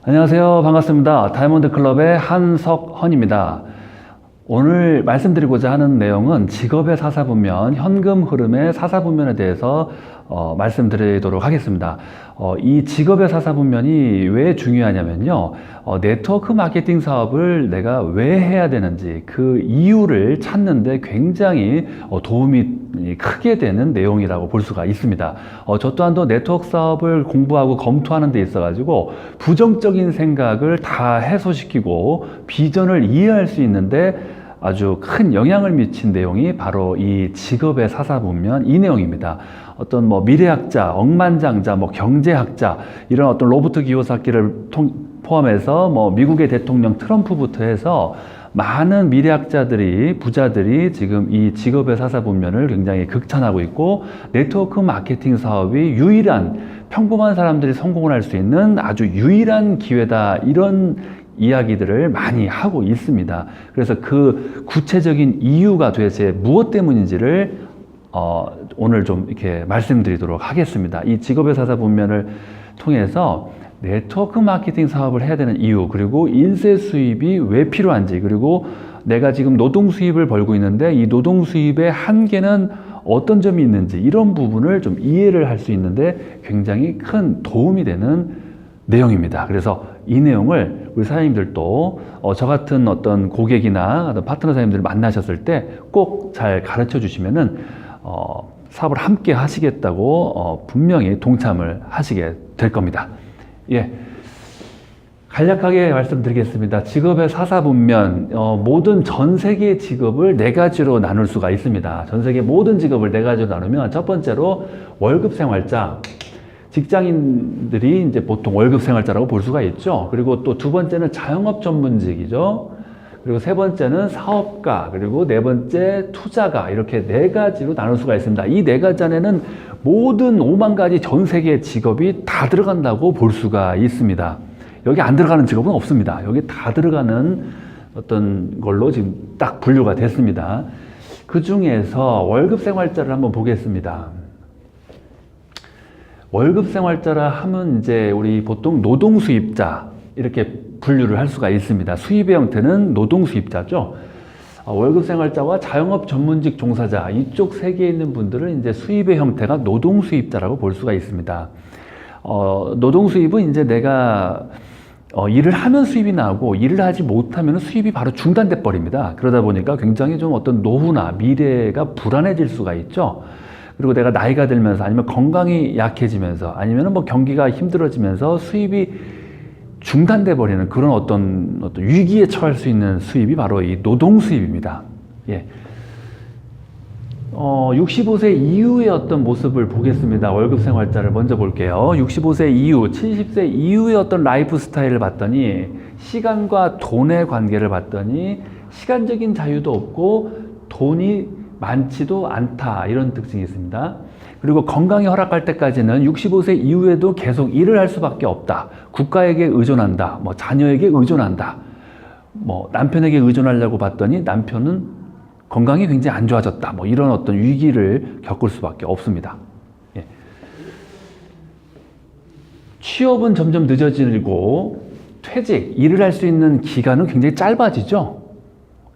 안녕하세요. 반갑습니다. 다이아몬드 클럽의 한석헌입니다. 오늘 말씀드리고자 하는 내용은 직업의 사사분면, 현금 흐름의 사사분면에 대해서 말씀드리도록 하겠습니다. 이 직업의 사사분면이 왜 중요하냐면요. 네트워크 마케팅 사업을 내가 왜 해야 되는지 그 이유를 찾는데 굉장히 도움이 크게 되는 내용이라고 볼 수가 있습니다. 저 또한도 네트워크 사업을 공부하고 검토하는 데 있어가지고 부정적인 생각을 다 해소시키고 비전을 이해할 수 있는데 아주 큰 영향을 미친 내용이 바로 이 직업의 사사분면 이 내용입니다. 어떤 미래학자, 억만장자, 경제학자 이런 어떤 로버트 기요사키를 포함해서 미국의 대통령 트럼프부터 해서 많은 미래학자들이 부자들이 지금 이 직업의 사사분면을 굉장히 극찬하고 있고 네트워크 마케팅 사업이 유일한 평범한 사람들이 성공을 할 수 있는 아주 유일한 기회다 이런 이야기들을 많이 하고 있습니다. 그래서 그 구체적인 이유가 도대체 무엇 때문인지를 오늘 좀 이렇게 말씀드리도록 하겠습니다. 이 직업의 사사분면을 통해서 네트워크 마케팅 사업을 해야 되는 이유, 그리고 인쇄 수입이 왜 필요한지, 그리고 내가 지금 노동 수입을 벌고 있는데 이 노동 수입의 한계는 어떤 점이 있는지 이런 부분을 좀 이해를 할 수 있는데 굉장히 큰 도움이 되는 내용입니다. 그래서 이 내용을 우리 사장님들도 저 같은 어떤 고객이나 어떤 파트너 사장님들을 만나셨을 때 꼭 잘 가르쳐 주시면은 사업을 함께 하시겠다고 분명히 동참을 하시게 될 겁니다. 예. 간략하게 말씀드리겠습니다. 직업의 사사분면, 모든 전 세계의 직업을 네 가지로 나눌 수가 있습니다. 전 세계 모든 직업을 네 가지로 나누면 첫 번째로 월급 생활자, 직장인들이 이제 보통 월급 생활자라고 볼 수가 있죠. 그리고 또 두 번째는 자영업 전문직이죠. 그리고 세 번째는 사업가, 그리고 네 번째 투자가, 이렇게 네 가지로 나눌 수가 있습니다. 이 네 가지 안에는 모든 5만 가지 전 세계의 직업이 다 들어간다고 볼 수가 있습니다. 여기 안 들어가는 직업은 없습니다. 여기 다 들어가는 어떤 걸로 지금 딱 분류가 됐습니다. 그 중에서 월급 생활자를 한번 보겠습니다. 월급 생활자라 하면 이제 우리 보통 노동 수입자 이렇게 분류를 할 수가 있습니다. 수입의 형태는 노동 수입자죠. 월급 생활자와 자영업 전문직 종사자 이쪽 세계에 있는 분들은 이제 수입의 형태가 노동 수입자라고 볼 수가 있습니다. 노동 수입은 이제 내가 일을 하면 수입이 나오고 일을 하지 못하면 수입이 바로 중단돼 버립니다. 그러다 보니까 굉장히 좀 어떤 노후나 미래가 불안해질 수가 있죠. 그리고 내가 나이가 들면서 아니면 건강이 약해지면서 아니면 경기가 힘들어지면서 수입이 중단돼 버리는 그런 어떤 위기에 처할 수 있는 수입이 바로 이 노동 수입입니다. 예. 65세 이후의 어떤 모습을 보겠습니다. 월급 생활자를 먼저 볼게요. 65세 이후, 70세 이후의 어떤 라이프 스타일을 봤더니 시간과 돈의 관계를 봤더니 시간적인 자유도 없고 돈이 많지도 않다 이런 특징이 있습니다. 그리고 건강이 허락할 때까지는 65세 이후에도 계속 일을 할 수밖에 없다. 국가에게 의존한다. 자녀에게 의존한다. 남편에게 의존하려고 봤더니 남편은 건강이 굉장히 안 좋아졌다. 이런 어떤 위기를 겪을 수밖에 없습니다. 예. 취업은 점점 늦어지고 퇴직, 일을 할 수 있는 기간은 굉장히 짧아지죠.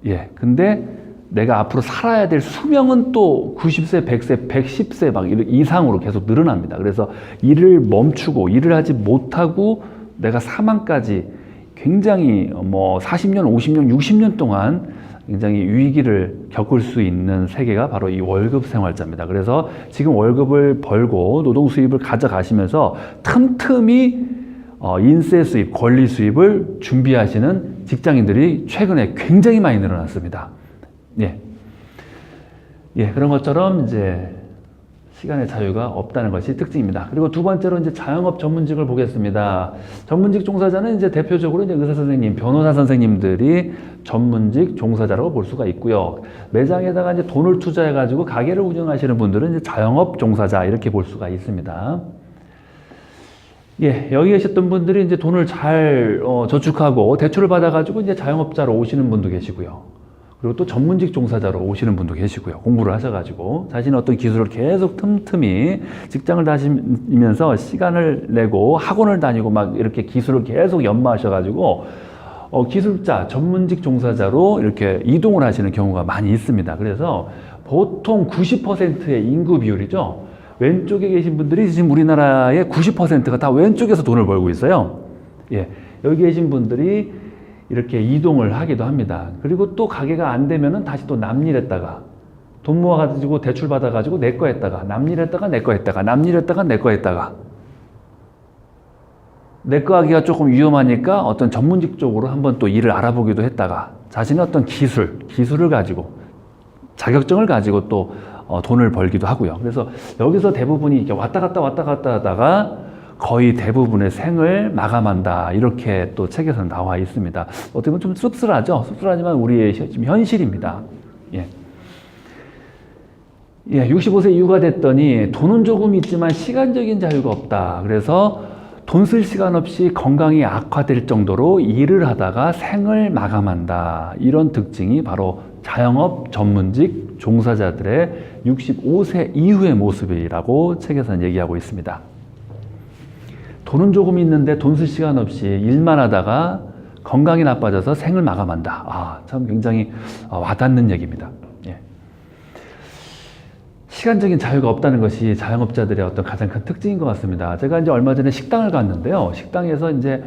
예. 근데 내가 앞으로 살아야 될 수명은 또 90세, 100세, 110세 이상으로 계속 늘어납니다. 그래서 일을 멈추고 일을 하지 못하고 내가 사망까지 굉장히 40년, 50년, 60년 동안 굉장히 위기를 겪을 수 있는 세계가 바로 이 월급 생활자입니다. 그래서 지금 월급을 벌고 노동 수입을 가져가시면서 틈틈이 인세 수입, 권리 수입을 준비하시는 직장인들이 최근에 굉장히 많이 늘어났습니다. 예. 예, 그런 것처럼 이제 시간의 자유가 없다는 것이 특징입니다. 그리고 두 번째로 이제 자영업 전문직을 보겠습니다. 전문직 종사자는 이제 대표적으로 이제 의사 선생님, 변호사 선생님들이 전문직 종사자라고 볼 수가 있고요. 매장에다가 이제 돈을 투자해 가지고 가게를 운영하시는 분들은 이제 자영업 종사자 이렇게 볼 수가 있습니다. 예, 여기 계셨던 분들이 이제 돈을 잘 저축하고 대출을 받아 가지고 이제 자영업자로 오시는 분도 계시고요. 그리고 또 전문직 종사자로 오시는 분도 계시고요. 공부를 하셔가지고 자신의 어떤 기술을 계속 틈틈이 직장을 다니면서 시간을 내고 학원을 다니고 막 이렇게 기술을 계속 연마하셔가지고 기술자, 전문직 종사자로 이렇게 이동을 하시는 경우가 많이 있습니다. 그래서 보통 90%의 인구 비율이죠. 왼쪽에 계신 분들이 지금 우리나라의 90%가 다 왼쪽에서 돈을 벌고 있어요. 예, 여기 계신 분들이 이렇게 이동을 하기도 합니다. 그리고 또 가게가 안 되면은 다시 또 남일했다가 돈 모아가지고 대출 받아가지고 내 거 했다가 남일했다가 내 거 했다가 남일했다가 내 거 했다가 내 거 하기가 조금 위험하니까 어떤 전문직 쪽으로 한번 또 일을 알아보기도 했다가 자신의 어떤 기술을 가지고 자격증을 가지고 또 돈을 벌기도 하고요. 그래서 여기서 대부분이 이렇게 왔다 갔다 하다가 거의 대부분의 생을 마감한다. 이렇게 또 책에서는 나와 있습니다. 어떻게 보면 좀 씁쓸하죠? 씁쓸하지만 우리의 지금 현실입니다. 예. 예, 65세 이후가 됐더니 돈은 조금 있지만 시간적인 자유가 없다. 그래서 돈 쓸 시간 없이 건강이 악화될 정도로 일을 하다가 생을 마감한다. 이런 특징이 바로 자영업 전문직 종사자들의 65세 이후의 모습이라고 책에서는 얘기하고 있습니다. 돈은 조금 있는데 돈 쓸 시간 없이 일만 하다가 건강이 나빠져서 생을 마감한다. 아, 참 굉장히 와닿는 얘기입니다. 예. 시간적인 자유가 없다는 것이 자영업자들의 어떤 가장 큰 특징인 것 같습니다. 제가 이제 얼마 전에 식당을 갔는데요. 식당에서 이제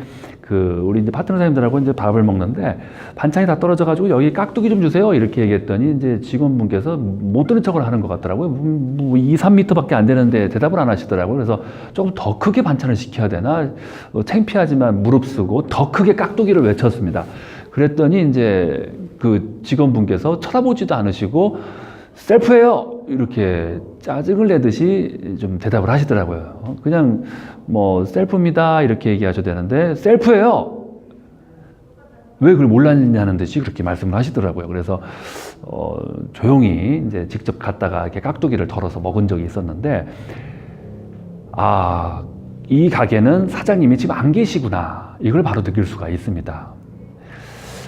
우리 이제 파트너 사장님들하고 이제 밥을 먹는데 반찬이 다 떨어져가지고 여기 깍두기 좀 주세요. 이렇게 얘기했더니 이제 직원분께서 못 들은 척을 하는 것 같더라고요. 2, 3m밖에 안 되는데 대답을 안 하시더라고요. 그래서 조금 더 크게 반찬을 시켜야 되나? 창피하지만 무릅쓰고 더 크게 깍두기를 외쳤습니다. 그랬더니 이제 그 직원분께서 쳐다보지도 않으시고 셀프예요! 이렇게 짜증을 내듯이 좀 대답을 하시더라고요. 그냥 뭐 셀프입니다 이렇게 얘기하셔도 되는데 셀프예요! 왜 그걸 몰랐냐는 듯이 그렇게 말씀을 하시더라고요. 그래서 조용히 이제 직접 갔다가 이렇게 깍두기를 덜어서 먹은 적이 있었는데 아, 이 가게는 사장님이 지금 안 계시구나. 이걸 바로 느낄 수가 있습니다.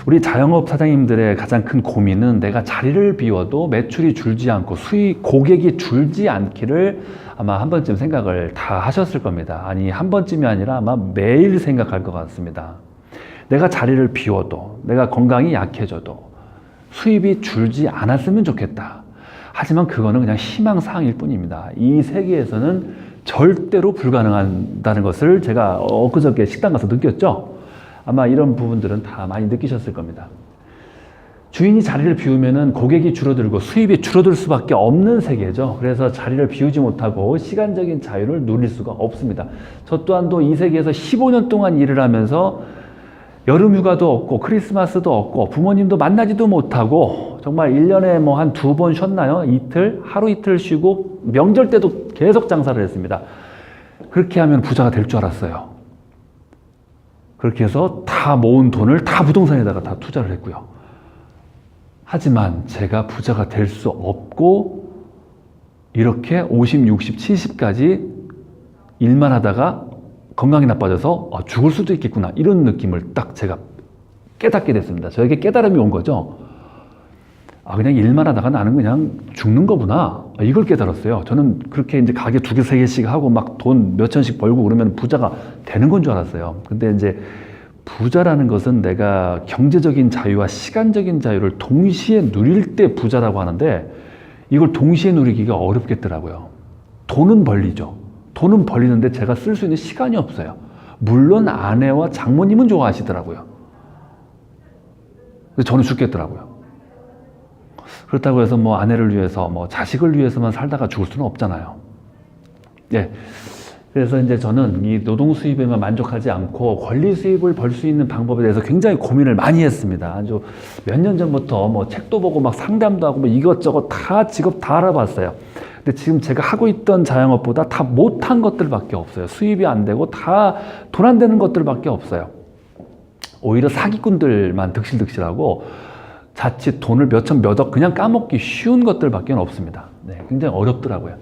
우리 자영업 사장님들의 가장 큰 고민은 내가 자리를 비워도 매출이 줄지 않고 고객이 줄지 않기를 아마 한 번쯤 생각을 다 하셨을 겁니다. 아니, 한 번쯤이 아니라 아마 매일 생각할 것 같습니다. 내가 자리를 비워도, 내가 건강이 약해져도 수입이 줄지 않았으면 좋겠다. 하지만 그거는 그냥 희망사항일 뿐입니다. 이 세계에서는 절대로 불가능하다는 것을 제가 엊그저께 식당 가서 느꼈죠. 아마 이런 부분들은 다 많이 느끼셨을 겁니다. 주인이 자리를 비우면은 고객이 줄어들고 수입이 줄어들 수밖에 없는 세계죠. 그래서 자리를 비우지 못하고 시간적인 자유를 누릴 수가 없습니다. 저 또한도 이 세계에서 15년 동안 일을 하면서 여름 휴가도 없고 크리스마스도 없고 부모님도 만나지도 못하고 정말 1년에 뭐 한 2번 쉬었나요? 하루 이틀 쉬고 명절 때도 계속 장사를 했습니다. 그렇게 하면 부자가 될 줄 알았어요. 그렇게 해서 다 모은 돈을 다 부동산에다가 다 투자를 했고요. 하지만 제가 부자가 될 수 없고 이렇게 50, 60, 70까지 일만 하다가 건강이 나빠져서 죽을 수도 있겠구나 이런 느낌을 딱 제가 깨닫게 됐습니다. 저에게 깨달음이 온 거죠. 그냥 일만 하다가 나는 그냥 죽는 거구나. 이걸 깨달았어요. 저는 그렇게 이제 가게 2개, 3개씩 하고 막 돈 몇천씩 벌고 그러면 부자가 되는 건 줄 알았어요. 근데 이제 부자라는 것은 내가 경제적인 자유와 시간적인 자유를 동시에 누릴 때 부자라고 하는데 이걸 동시에 누리기가 어렵겠더라고요. 돈은 벌리죠. 돈은 벌리는데 제가 쓸 수 있는 시간이 없어요. 물론 아내와 장모님은 좋아하시더라고요. 근데 저는 죽겠더라고요. 그렇다고 해서 뭐 아내를 위해서 뭐 자식을 위해서만 살다가 죽을 수는 없잖아요. 예. 그래서 이제 저는 이 노동 수입에만 만족하지 않고 권리 수입을 벌 수 있는 방법에 대해서 굉장히 고민을 많이 했습니다. 아주 몇 년 전부터 뭐 책도 보고 막 상담도 하고 뭐 이것저것 다 직업 다 알아봤어요. 근데 지금 제가 하고 있던 자영업보다 다 못한 것들밖에 없어요. 수입이 안 되고 다 돈 안 되는 것들밖에 없어요. 오히려 사기꾼들만 득실득실하고 자칫 돈을 몇천 몇억 그냥 까먹기 쉬운 것들밖에 없습니다. 네, 굉장히 어렵더라고요.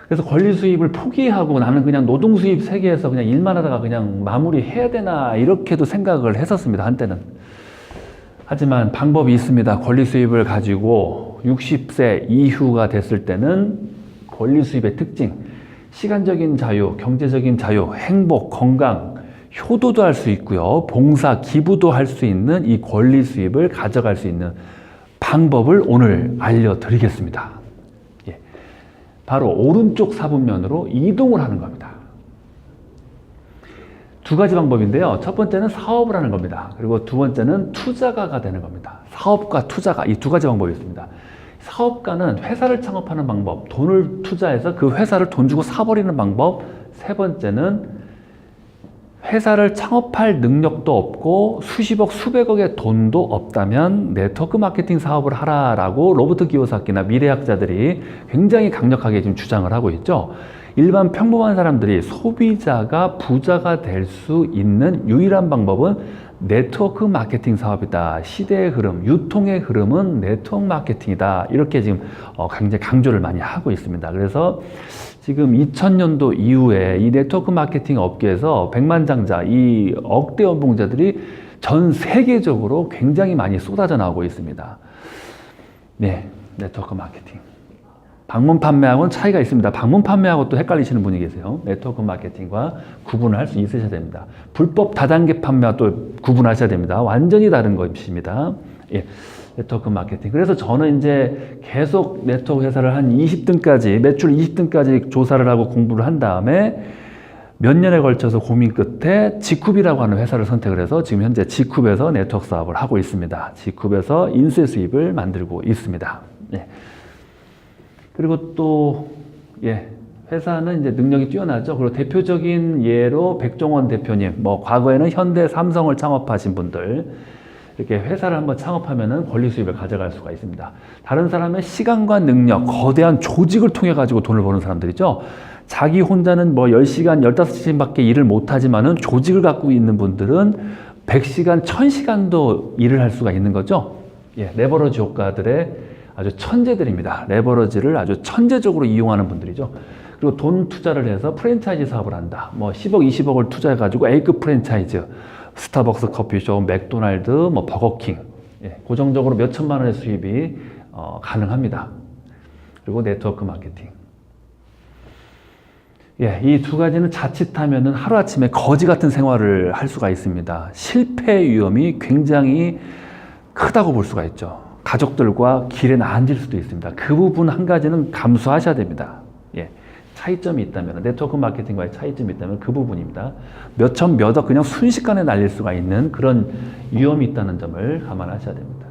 그래서 권리 수입을 포기하고 나는 그냥 노동 수입 세계에서 그냥 일만 하다가 그냥 마무리해야 되나 이렇게도 생각을 했었습니다. 한때는. 하지만 방법이 있습니다. 권리 수입을 가지고 60세 이후가 됐을 때는 권리 수입의 특징, 시간적인 자유, 경제적인 자유, 행복, 건강, 효도도 할 수 있고요. 봉사, 기부도 할 수 있는 이 권리 수입을 가져갈 수 있는 방법을 오늘 알려드리겠습니다. 예. 바로 오른쪽 사분면으로 이동을 하는 겁니다. 두 가지 방법인데요. 첫 번째는 사업을 하는 겁니다. 그리고 두 번째는 투자가가 되는 겁니다. 사업과 투자가, 이 두 가지 방법이 있습니다. 사업가는 회사를 창업하는 방법, 돈을 투자해서 그 회사를 돈 주고 사버리는 방법. 세 번째는 회사를 창업할 능력도 없고 수십억, 수백억의 돈도 없다면 네트워크 마케팅 사업을 하라라고 로버트 기요사키나 미래학자들이 굉장히 강력하게 지금 주장을 하고 있죠. 일반 평범한 사람들이 소비자가 부자가 될 수 있는 유일한 방법은 네트워크 마케팅 사업이다. 시대의 흐름, 유통의 흐름은 네트워크 마케팅이다. 이렇게 지금 굉장히 강조를 많이 하고 있습니다. 그래서 지금 2000년도 이후에 이 네트워크 마케팅 업계에서 백만장자, 이 억대 연봉자들이 전 세계적으로 굉장히 많이 쏟아져 나오고 있습니다. 네, 네트워크 마케팅. 방문 판매하고는 차이가 있습니다. 방문 판매하고 또 헷갈리시는 분이 계세요. 네트워크 마케팅과 구분을 할 수 있으셔야 됩니다. 불법 다단계 판매와 또 구분하셔야 됩니다. 완전히 다른 것입니다. 예, 네트워크 마케팅. 그래서 저는 이제 계속 네트워크 회사를 한 20등까지, 매출 20등까지 조사를 하고 공부를 한 다음에 몇 년에 걸쳐서 고민 끝에 지쿱이라고 하는 회사를 선택을 해서 지금 현재 지쿱에서 네트워크 사업을 하고 있습니다. 지쿱에서 인쇄 수입을 만들고 있습니다. 예. 그리고 또, 예, 회사는 이제 능력이 뛰어나죠. 그리고 대표적인 예로 백종원 대표님, 과거에는 현대 삼성을 창업하신 분들, 이렇게 회사를 한번 창업하면은 권리 수입을 가져갈 수가 있습니다. 다른 사람의 시간과 능력, 거대한 조직을 통해 가지고 돈을 버는 사람들이죠. 자기 혼자는 10시간, 15시간밖에 일을 못하지만은 조직을 갖고 있는 분들은 100시간, 1000시간도 일을 할 수가 있는 거죠. 예, 레버러지 효과들의 아주 천재들입니다. 레버러지를 아주 천재적으로 이용하는 분들이죠. 그리고 돈 투자를 해서 프랜차이즈 사업을 한다. 10억, 20억을 투자해가지고 A급 프랜차이즈, 스타벅스 커피숍, 맥도날드, 버거킹. 예, 고정적으로 몇 천만 원의 수입이 가능합니다. 그리고 네트워크 마케팅. 예, 이 두 가지는 자칫하면은 하루아침에 거지 같은 생활을 할 수가 있습니다. 실패 위험이 굉장히 크다고 볼 수가 있죠. 가족들과 길에 앉을 수도 있습니다. 그 부분 한 가지는 감수하셔야 됩니다. 예, 차이점이 있다면, 네트워크 마케팅과의 차이점이 있다면 그 부분입니다. 몇 천, 몇 억 그냥 순식간에 날릴 수가 있는 그런 위험이 있다는 점을 감안하셔야 됩니다.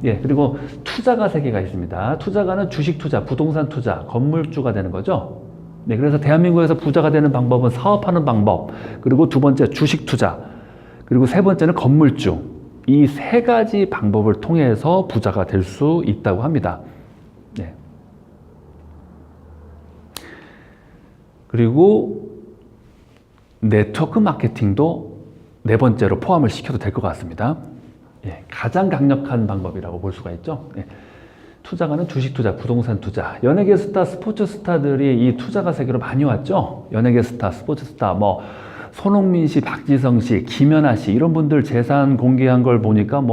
예, 그리고 투자가 세 개가 있습니다. 투자가는 주식 투자, 부동산 투자, 건물주가 되는 거죠. 네, 그래서 대한민국에서 부자가 되는 방법은 사업하는 방법, 그리고 두 번째 주식 투자, 그리고 세 번째는 건물주. 이 세 가지 방법을 통해서 부자가 될 수 있다고 합니다. 네. 그리고 네트워크 마케팅도 네 번째로 포함을 시켜도 될 것 같습니다. 예, 가장 강력한 방법이라고 볼 수가 있죠. 예. 투자가는 주식 투자, 부동산 투자. 연예계 스타, 스포츠 스타들이 이 투자가 세계로 많이 왔죠. 연예계 스타, 스포츠 스타, 손흥민 씨, 박지성 씨, 김연아 씨 이런 분들 재산 공개한 걸 보니까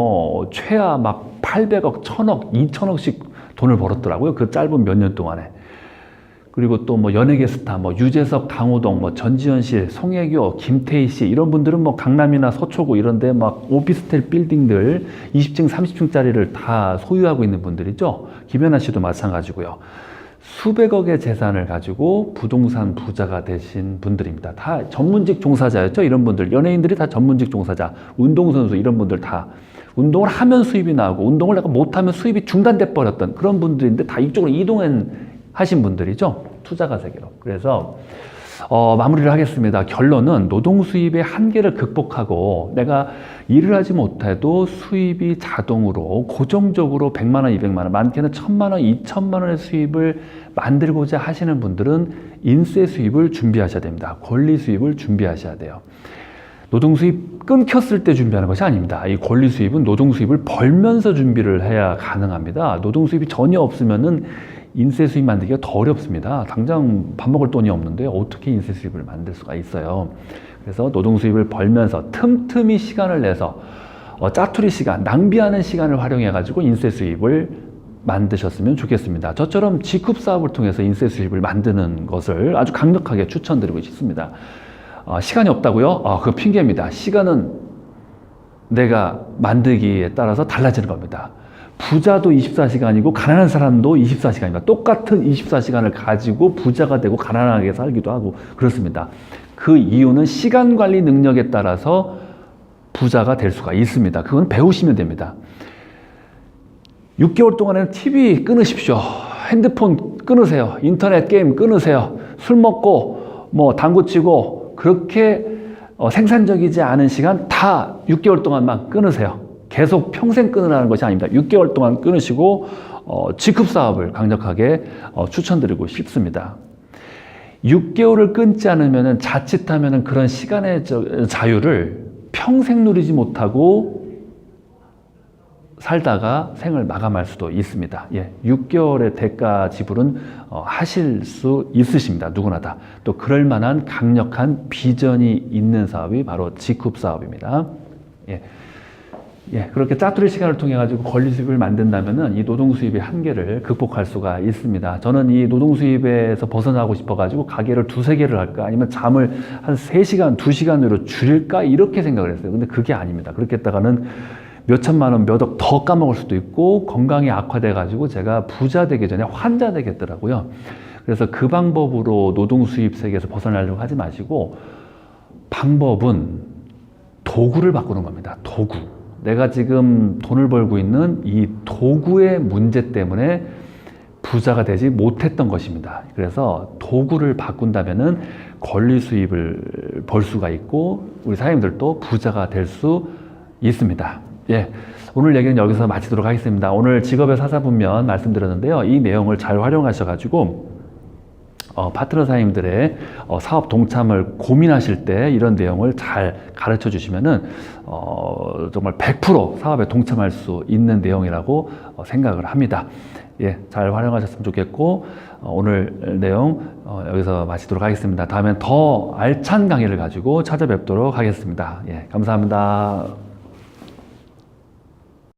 최하 800억, 1000억, 2000억씩 돈을 벌었더라고요. 그 짧은 몇 년 동안에. 그리고 또 연예계 스타, 유재석, 강호동, 전지현 씨, 송혜교, 김태희 씨 이런 분들은 강남이나 서초구 이런데 오피스텔 빌딩들 20층, 30층짜리를 다 소유하고 있는 분들이죠. 김연아 씨도 마찬가지고요. 수백억의 재산을 가지고 부동산 부자가 되신 분들입니다. 다 전문직 종사자였죠. 이런 분들, 연예인들이 다 전문직 종사자, 운동선수 이런 분들 다 운동을 하면 수입이 나오고 운동을 내가 못하면 수입이 중단돼 버렸던 그런 분들인데 다 이쪽으로 이동하신 분들이죠. 투자가 세계로. 그래서 마무리를 하겠습니다. 결론은 노동 수입의 한계를 극복하고 내가 일을 하지 못해도 수입이 자동으로 고정적으로 100만 원, 200만 원, 많게는 1000만 원, 2000만 원의 수입을 만들고자 하시는 분들은 인세 수입을 준비하셔야 됩니다. 권리 수입을 준비하셔야 돼요. 노동 수입 끊겼을 때 준비하는 것이 아닙니다. 이 권리 수입은 노동 수입을 벌면서 준비를 해야 가능합니다. 노동 수입이 전혀 없으면은 인세 수입 만들기가 더 어렵습니다. 당장 밥 먹을 돈이 없는데 어떻게 인세 수입을 만들 수가 있어요. 그래서 노동 수입을 벌면서 틈틈이 시간을 내서 짜투리 시간, 낭비하는 시간을 활용해 가지고 인세 수입을 만드셨으면 좋겠습니다. 저처럼 직급 사업을 통해서 인세 수입을 만드는 것을 아주 강력하게 추천드리고 싶습니다. 시간이 없다고요? 그거 핑계입니다. 시간은 내가 만들기에 따라서 달라지는 겁니다. 부자도 24시간이고 가난한 사람도 24시간입니다. 똑같은 24시간을 가지고 부자가 되고 가난하게 살기도 하고 그렇습니다. 그 이유는 시간 관리 능력에 따라서 부자가 될 수가 있습니다. 그건 배우시면 됩니다. 6개월 동안에는 TV 끊으십시오. 핸드폰 끊으세요. 인터넷 게임 끊으세요. 술 먹고 뭐 당구 치고 그렇게 생산적이지 않은 시간 다 6개월 동안만 끊으세요. 계속 평생 끊으라는 것이 아닙니다. 6개월 동안 끊으시고 직급 사업을 강력하게 추천드리고 싶습니다. 6개월을 끊지 않으면 자칫하면 그런 시간의 자유를 평생 누리지 못하고 살다가 생을 마감할 수도 있습니다. 6개월의 대가 지불은 하실 수 있으십니다. 누구나 다. 또 그럴 만한 강력한 비전이 있는 사업이 바로 직급 사업입니다. 그렇게 짜투리 시간을 통해 가지고 권리 수입을 만든다면은 이 노동 수입의 한계를 극복할 수가 있습니다. 저는 이 노동 수입에서 벗어나고 싶어 가지고 가게를 2-3개를 할까 아니면 잠을 한 3시간, 2시간으로 줄일까 이렇게 생각을 했어요. 근데 그게 아닙니다. 그렇게 했다가는 몇 천만 원, 몇 억 더 까먹을 수도 있고 건강이 악화돼 가지고 제가 부자 되기 전에 환자 되겠더라고요. 그래서 그 방법으로 노동 수입 세계에서 벗어나려고 하지 마시고 방법은 도구를 바꾸는 겁니다. 도구. 내가 지금 돈을 벌고 있는 이 도구의 문제 때문에 부자가 되지 못했던 것입니다. 그래서 도구를 바꾼다면은 권리 수입을 벌 수가 있고 우리 사장님들도 부자가 될 수 있습니다. 오늘 얘기는 여기서 마치도록 하겠습니다. 오늘 직업의 사사분면 말씀드렸는데요. 이 내용을 잘 활용하셔가지고 파트너 사장님들의 사업 동참을 고민하실 때 이런 내용을 잘 가르쳐 주시면은 정말 100% 사업에 동참할 수 있는 내용이라고 생각을 합니다. 잘 활용하셨으면 좋겠고 오늘 내용 여기서 마치도록 하겠습니다. 다음엔 더 알찬 강의를 가지고 찾아뵙도록 하겠습니다. 감사합니다.